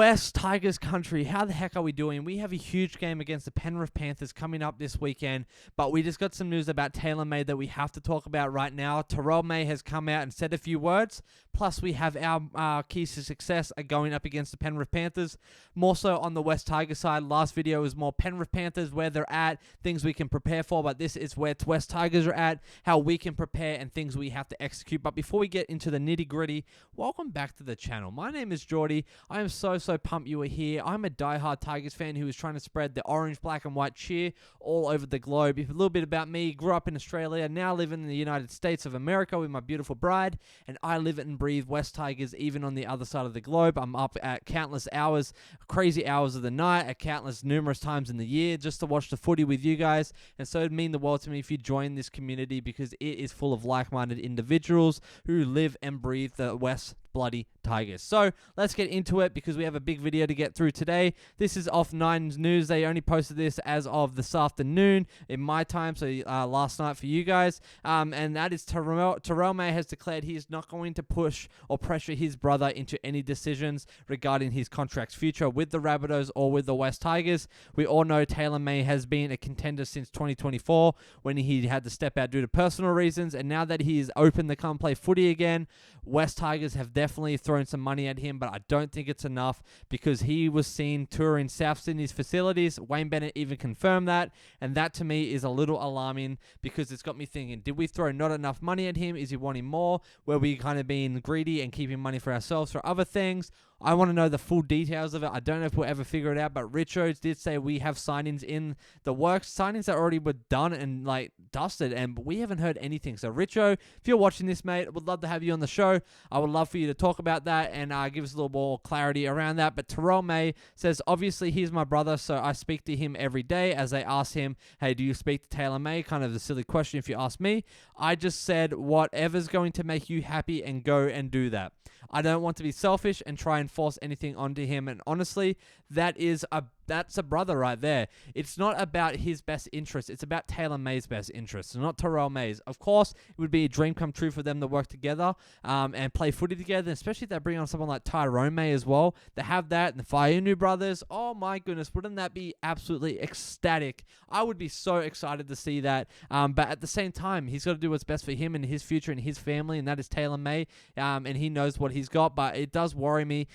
West Tigers country, how the heck are we doing? We have a huge game against the Penrith Panthers coming up this weekend, but we just got some news about Taylan May that we have to talk about right now. Terrell May has come out and said a few words, plus we have our keys to success are going up against the Penrith Panthers. More so on the West Tigers side. Last video was more Penrith Panthers, where they're at, things we can prepare for, but this is where West Tigers are at, how we can prepare and things we have to execute. But before we get into the nitty gritty, welcome back to the channel. My name is Geordie. I am so pumped you are here. I'm a diehard Tigers fan who is trying to spread the orange, black and white cheer all over the globe. A little bit about me: grew up in Australia, now live in the United States of America with my beautiful bride, and I live and breathe West Tigers even on the other side of the globe. I'm up at countless hours, crazy hours of the night, at countless numerous times in the year just to watch the footy with you guys, and so it'd mean the world to me if you join this community because it is full of like-minded individuals who live and breathe the West bloody Tigers. So let's get into it because we have a big video to get through today. This is off Nine's News. They only posted this as of this afternoon in my time, so last night for you guys. And that is Terrell May has declared he is not going to push or pressure his brother into any decisions regarding his contract's future with the Rabbitohs or with the West Tigers. We all know Taylan May has been a contender since 2024 when he had to step out due to personal reasons, and now that he is open to come play footy again, West Tigers have definitely thrown some money at him, but I don't think it's enough because he was seen touring South Sydney's facilities. Wayne Bennett even confirmed that, and that to me is a little alarming because it's got me thinking, did we throw not enough money at him? Is he wanting more? Were we kind of being greedy and keeping money for ourselves for other things? I want to know the full details of it. I don't know if we'll ever figure it out, but Richards did say we have signings in the works, signings that already were done and dusted, and we haven't heard anything. So Richo, if you're watching this, mate, I would love to have you on the show. I would love for you to talk about that and give us a little more clarity around that. But Terrell May says, obviously he's my brother, so I speak to him every day. As they ask him, hey, do you speak to Taylan May? Kind of a silly question if you ask me. I just said whatever's going to make you happy and go and do that. I don't want to be selfish and try and force anything onto him. And honestly, that's a brother right there. It's not about his best interest. It's about Taylan May's best interest, not Terrell May's. Of course, it would be a dream come true for them to work together and play footy together, especially if they bring on someone like Taylan May as well. They have that, and the Fonua brothers. Oh my goodness, wouldn't that be absolutely ecstatic? I would be so excited to see that. But at the same time, he's got to do what's best for him and his future and his family, and that is Taylan May. And he knows what he's got, but it does worry me.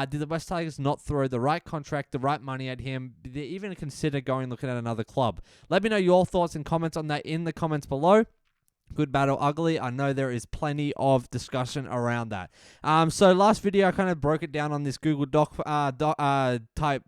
Did the West Tigers not throw the right contract, the right money at him? Did they even consider looking at another club? Let me know your thoughts and comments on that in the comments below. Good, bad, or ugly. I know there is plenty of discussion around that. So last video I kind of broke it down on this Google Doc type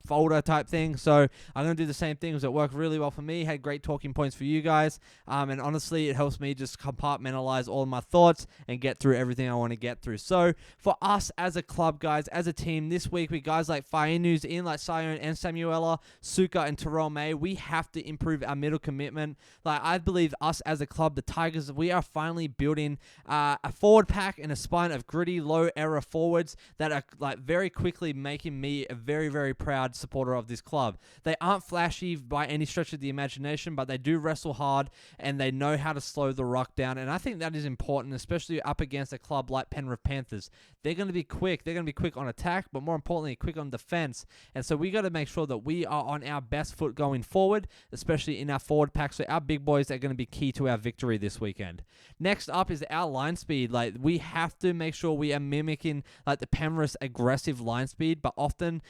folder type thing, so I'm going to do the same things that work really well for me. Had great talking points for you guys, and honestly it helps me just compartmentalize all of my thoughts and get through everything I want to get through. So for us as a club, guys, as a team this week, with guys like Fainu's in, like Sion and Samuela, Suka and Terrell May, we have to improve our middle commitment. I believe us as a club, the Tigers, we are finally building a forward pack and a spine of gritty, low error forwards that are very quickly making me a very, very proud supporter of this club. They aren't flashy by any stretch of the imagination, but they do wrestle hard and they know how to slow the ruck down, and I think that is important, especially up against a club like Penrith Panthers. They're going to be quick. They're going to be quick on attack, but more importantly, quick on defense, and so we got to make sure that we are on our best foot going forward, especially in our forward pack. So our big boys are going to be key to our victory this weekend. Next up is our line speed. We have to make sure we are mimicking the Penrith's aggressive line speed, but often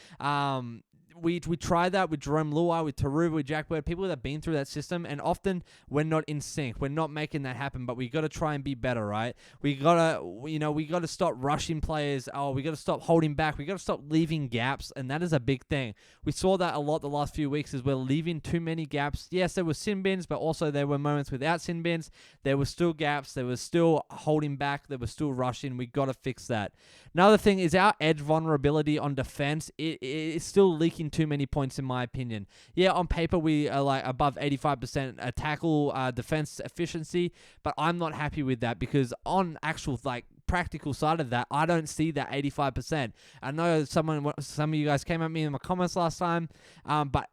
we try that with Jerome Luai, with Taruva, with Jack Bird, people that have been through that system, and often we're not in sync. We're not making that happen, but we got to try and be better, right? We got to stop rushing players. We got to stop holding back. We got to stop leaving gaps, and that is a big thing. We saw that a lot the last few weeks is we're leaving too many gaps. Yes, there were sin bins, but also there were moments without sin bins. There were still gaps. There was still holding back. There was still rushing. We got to fix that. Another thing is our edge vulnerability on defense. It is still leaking too many points in my opinion. Yeah, on paper we are above 85% tackle defense efficiency, but I'm not happy with that because on actual practical side of that, I don't see that 85%. I know some of you guys came at me in my comments last time, but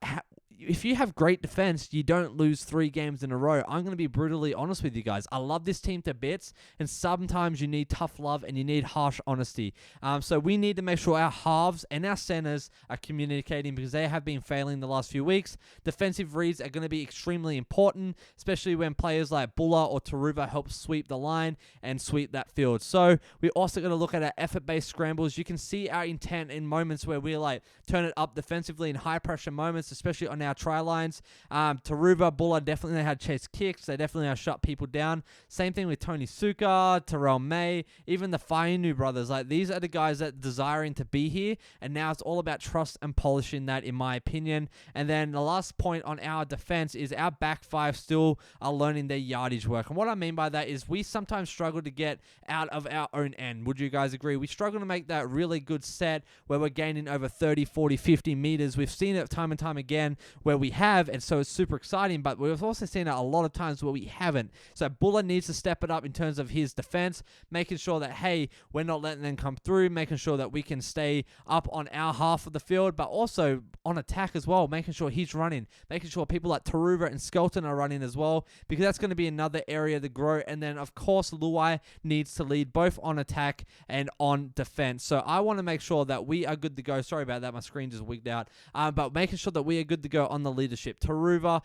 if you have great defense, you don't lose 3 games in a row. I'm going to be brutally honest with you guys. I love this team to bits, and sometimes you need tough love and you need harsh honesty. So we need to make sure our halves and our centers are communicating, because they have been failing the last few weeks. Defensive reads are going to be extremely important, especially when players like Buller or Taruva help sweep the line and sweep that field. So we're also going to look at our effort-based scrambles. You can see our intent in moments where we like turn it up defensively in high-pressure moments, especially on our try lines. Taruva, Buller definitely know how to chase kicks. They definitely know how to shut people down. Same thing with Tony Suka, Terrell May, even the Fonua brothers. Like, these are the guys that desiring to be here, and now it's all about trust and polishing that, in my opinion. And then the last point on our defense is our back 5 still are learning their yardage work. And what I mean by that is we sometimes struggle to get out of our own end. Would you guys agree? We struggle to make that really good set where we're gaining over 30, 40, 50 meters. We've seen it time and time again where we have, and so it's super exciting, but we've also seen it a lot of times where we haven't. So Buller needs to step it up in terms of his defense, making sure that, hey, we're not letting them come through, making sure that we can stay up on our half of the field, but also on attack as well, making sure he's running, making sure people like Taruva and Skelton are running as well, because that's going to be another area to grow. And then, of course, Luai needs to lead both on attack and on defense. So I want to make sure that we are good to go. Sorry about that, my screen just wigged out. But making sure that we are good to go on the leadership. Taruva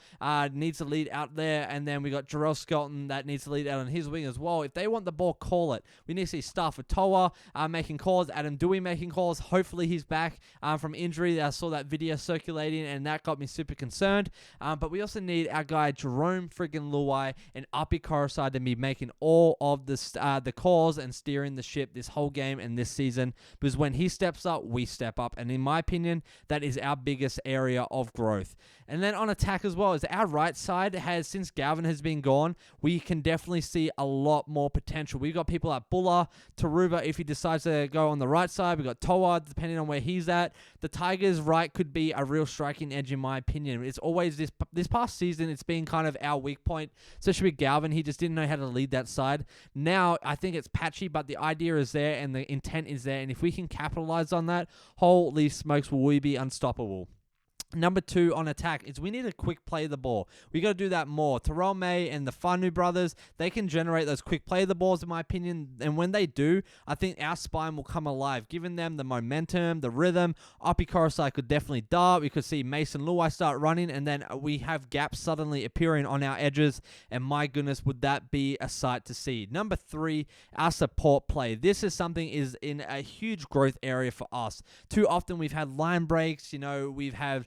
needs to lead out there, and then we got Jarrell Skelton that needs to lead out on his wing as well. If they want the ball, call it. We need to see Stafford Toa making calls, Adam Dewey making calls. Hopefully he's back from injury. I saw that video circulating, and that got me super concerned. But we also need our guy Jerome friggin' Luai and Api Korosai to be making all of the calls and steering the ship this whole game and this season, because when he steps up, we step up. And in my opinion, that is our biggest area of growth. And then on attack as well, is our right side has, since Galvin has been gone, we can definitely see a lot more potential. We've got people like Buller, Taruva, if he decides to go on the right side. We've got Toa, depending on where he's at. The Tigers right could be a real striking edge, in my opinion. It's always this past season, it's been kind of our weak point, especially with Galvin. He just didn't know how to lead that side. Now, I think it's patchy, but the idea is there and the intent is there. And if we can capitalize on that, holy smokes, will we be unstoppable. Number 2 on attack is we need to quick play the ball. We got to do that more. Terrell May and the Fonua brothers, they can generate those quick play the balls, in my opinion. And when they do, I think our spine will come alive, giving them the momentum, the rhythm. Api Korosai could definitely dart. We could see Mason Luai start running, and then we have gaps suddenly appearing on our edges. And my goodness, would that be a sight to see. Number 3, our support play. This is something is in a huge growth area for us. Too often we've had line breaks. You know, we've had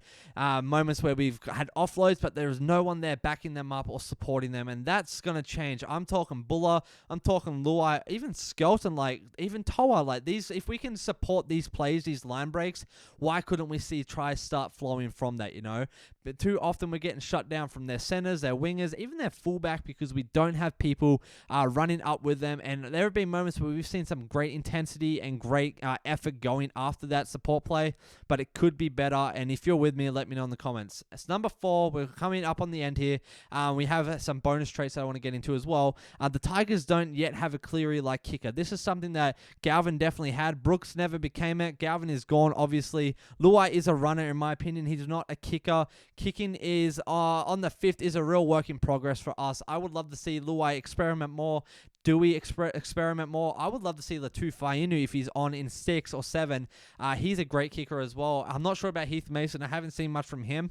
moments where we've had offloads, but there is no one there backing them up or supporting them, and that's going to change. I'm talking Buller, I'm talking Luai, even Skelton, like even Toa. Like these, if we can support these plays, these line breaks, why couldn't we see tries start flowing from that, you know? But too often we're getting shut down from their centers, their wingers, even their fullback, because we don't have people running up with them. And there have been moments where we've seen some great intensity and great effort going after that support play, but it could be better. And if you're with me, let me know in the comments. It's number 4. We're coming up on the end here. We have some bonus traits that I want to get into as well. The Tigers don't yet have a Cleary-like kicker. This is something that Galvin definitely had. Brooks never became it. Galvin is gone, obviously. Luai is a runner, in my opinion. He's not a kicker. Kicking is on the 5th is a real work in progress for us. I would love to see Luai experiment more. Dewey experiment more. I would love to see Latu Fainu if he's on in 6 or 7. He's a great kicker as well. I'm not sure about Heath Mason. I haven't seen much from him.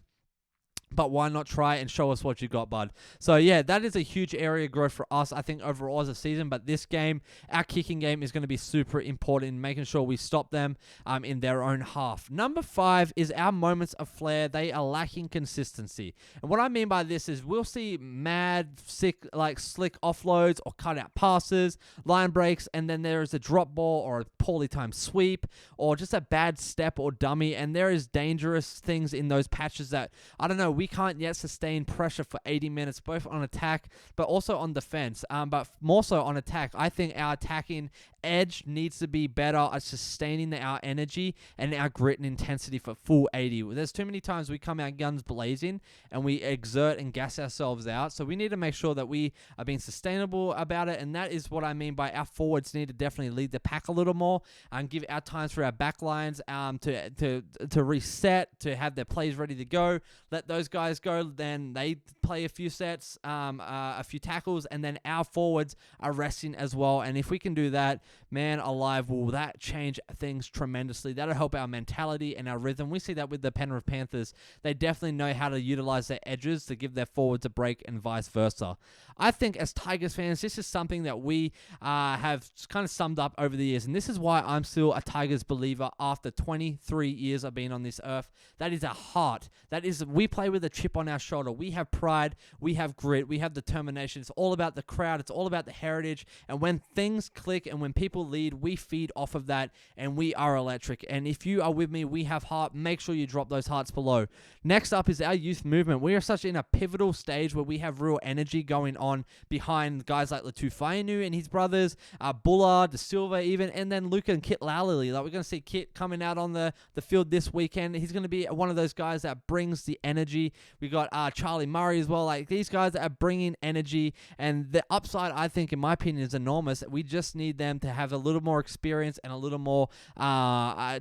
But why not try and show us what you got, bud? So, yeah, that is a huge area of growth for us, I think, overall as a season. But this game, our kicking game is going to be super important in making sure we stop them in their own half. Number 5 is our moments of flair. They are lacking consistency. And what I mean by this is we'll see mad, slick offloads or cut-out passes, line breaks, and then there is a drop ball or a poorly timed sweep or just a bad step or dummy. And there is dangerous things in those patches that, I don't know, we can't yet sustain pressure for 80 minutes, both on attack, but also on defense. But more so on attack. I think our attacking edge needs to be better at sustaining our energy and our grit and intensity for full 80. There's too many times we come out guns blazing and we exert and gas ourselves out. So we need to make sure that we are being sustainable about it. And that is what I mean by our forwards need to definitely lead the pack a little more and give our times for our back lines to reset, to have their plays ready to go. Let those guys go. Then they play a few sets, a few tackles, and then our forwards are resting as well. And if we can do that, man alive, will that change things tremendously. That'll help our mentality and our rhythm. We see that with the Penrith Panthers. They definitely know how to utilize their edges to give their forwards a break and vice versa. I think as Tigers fans, this is something that we have kind of summed up over the years, and this is why I'm still a Tigers believer after 23 years of being on this earth. That is our heart. That is, we play with a chip on our shoulder. We have pride. We have grit. We have determination. It's all about the crowd. It's all about the heritage. And when things click and when people lead, we feed off of that, and we are electric. And if you are with me, we have heart. Make sure you drop those hearts below. Next up is our youth movement. We are such in a pivotal stage where we have real energy going on behind guys like Latufainu and his brothers, Bullard, De Silva even, and then Luca and Kit Lally. Like, we're going to see Kit coming out on the field this weekend. He's going to be one of those guys that brings the energy. We got Charlie Murray as well. Like, these guys that are bringing energy, and the upside, I think, in my opinion, is enormous. We just need them to have a little more experience and a little more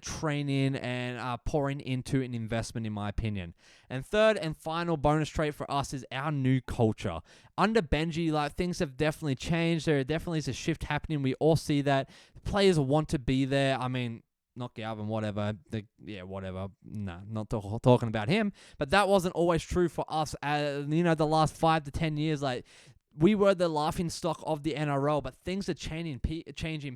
training and pouring into an investment, in my opinion. And third and final bonus trait for us is our new culture. Under Benji, like, things have definitely changed. There definitely is a shift happening. We all see that. Players want to be there. I mean, not Galvin, whatever. Whatever. Nah, not talking about him. But that wasn't always true for us. The last 5 to 10 years, like, we were the laughing stock of the NRL, but things are changing.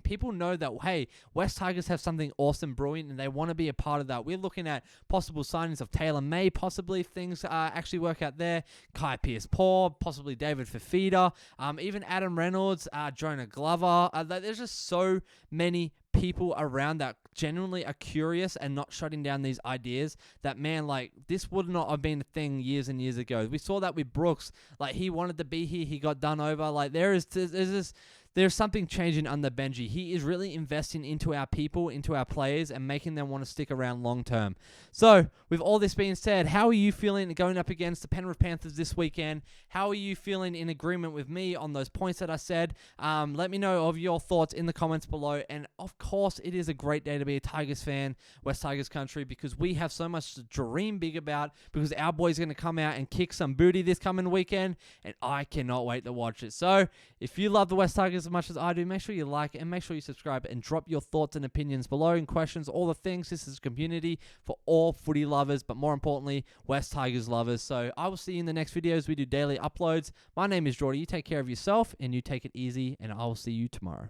People know that, hey, West Tigers have something awesome brewing, and they want to be a part of that. We're looking at possible signings of Taylan May, possibly, if things actually work out there. Kai Pearce-Paul, possibly David Fafita, even Adam Reynolds, Jonah Glover. There's just so many people around that genuinely are curious and not shutting down these ideas that, man, like, this would not have been a thing years and years ago. We saw that with Brooks. Like, he wanted to be here. He got done over. Like, there's something changing under Benji. He is really investing into our people, into our players, and making them want to stick around long term. So, with all this being said, how are you feeling going up against the Penrith Panthers this weekend? How are you feeling in agreement with me on those points that I said? Let me know of your thoughts in the comments below. And of course, it is a great day to be a Tigers fan, West Tigers country, because we have so much to dream big about, because our boys are going to come out and kick some booty this coming weekend, and I cannot wait to watch it. So, if you love the West Tigers as much as I do, make sure you like it and make sure you subscribe and drop your thoughts and opinions below and questions, all the things. This is a community for all footy lovers, but more importantly, West Tigers lovers. So I will see you in the next videos. We do daily uploads. My name is Jordy. You take care of yourself and you take it easy, and I will see you tomorrow.